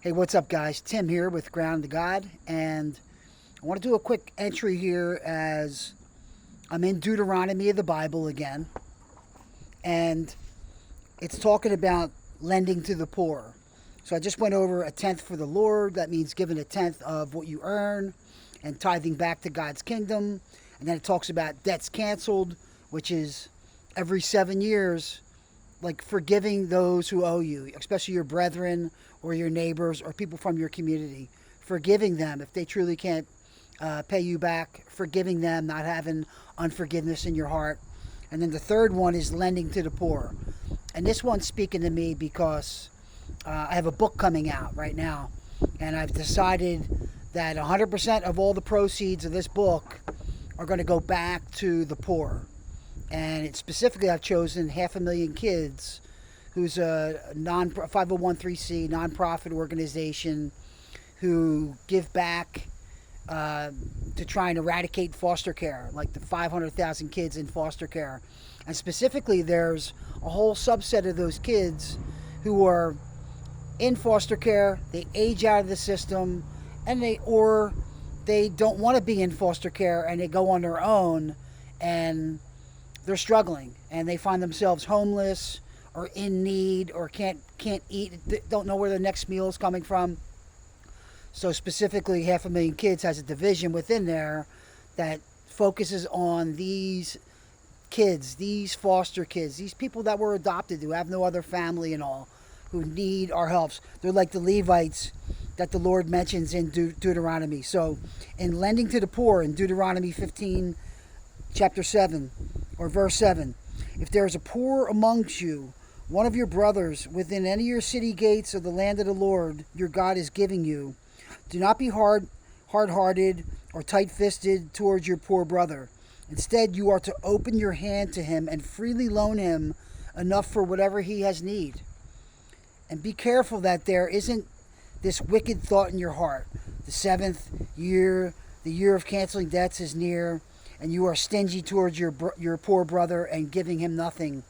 Hey, what's up, guys? Tim here with Ground to God, and I want to do a quick entry here as I'm in Deuteronomy of the Bible again, and it's talking about lending to the poor. So I just went over a tenth for the Lord. That means giving a tenth of what you earn and tithing back to God's kingdom. And then it talks about debts canceled, which is every 7 years, like forgiving those who owe you, especially your brethren or your neighbors or people from your community. Forgiving them if they truly can't pay you back, forgiving them, not having unforgiveness in your heart. And then the third one is lending to the poor. And this one's speaking to me because I have a book coming out right now, and I've decided that 100% of all the proceeds of this book are going to go back to the poor. And it specifically, I've chosen 500,000 Kids, who's a 501c nonprofit organization who give back to try and eradicate foster care, like the 500,000 kids in foster care. And specifically, there's a whole subset of those kids who are in foster care, they age out of the system, and they don't want to be in foster care, and they go on their own, and they're struggling, and they find themselves homeless or in need or can't eat, don't know where their next meal is coming from. So specifically, 500,000 Kids has a division within there that focuses on these kids, these foster kids, these people that were adopted, who have no other family and all, who need our helps. They're like the Levites that the Lord mentions in Deuteronomy. So in lending to the poor in Deuteronomy 15, chapter 7, or verse 7, if there is a poor amongst you, one of your brothers, within any of your city gates of the land of the Lord your God is giving you, do not be hard-hearted or tight-fisted towards your poor brother. Instead, you are to open your hand to him and freely loan him enough for whatever he has need. And be careful that there isn't this wicked thought in your heart. The seventh year, the year of canceling debts, is near, and you are stingy towards your poor brother and giving him nothing.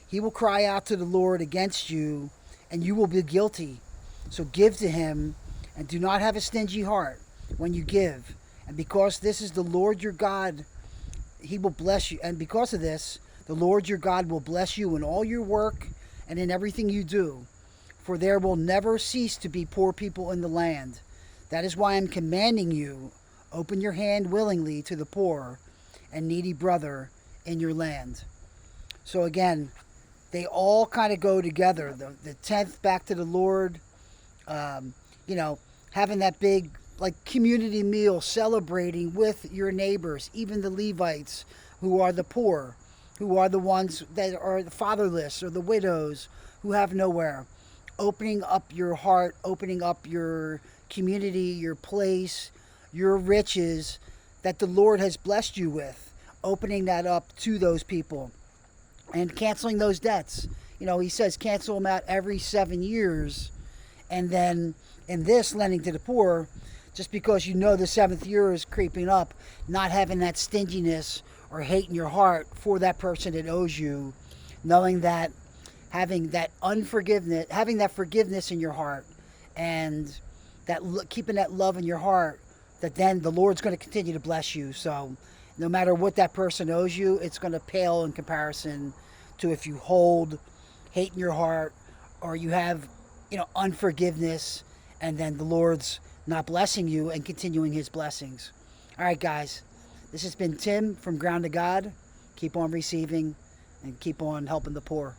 He will cry out to the Lord against you, and you will be guilty. So give to him, and do not have a stingy heart when you give. And because this is the Lord your God, he will bless you. And because of this, the Lord your God will bless you in all your work and in everything you do. For there will never cease to be poor people in the land. That is why I'm commanding you, open your hand willingly to the poor and needy brother in your land. So again, they all kind of go together. The tenth back to the Lord, having that big community meal, celebrating with your neighbors, even the Levites, who are the poor, who are the ones that are the fatherless or the widows who have nowhere. Opening up your heart, opening up your community, your place, your riches that the Lord has blessed you with, opening that up to those people and canceling those debts. He says cancel them out every 7 years. And then in this, lending to the poor, just because the seventh year is creeping up, not having that stinginess or hate in your heart for that person that owes you, knowing that having that unforgiveness, having that forgiveness in your heart, and that keeping that love in your heart, that then the Lord's going to continue to bless you. So no matter what that person owes you, it's going to pale in comparison to if you hold hate in your heart or you have, unforgiveness, and then the Lord's not blessing you and continuing his blessings. All right, guys, this has been Tim from Ground to God. Keep on receiving and keep on helping the poor.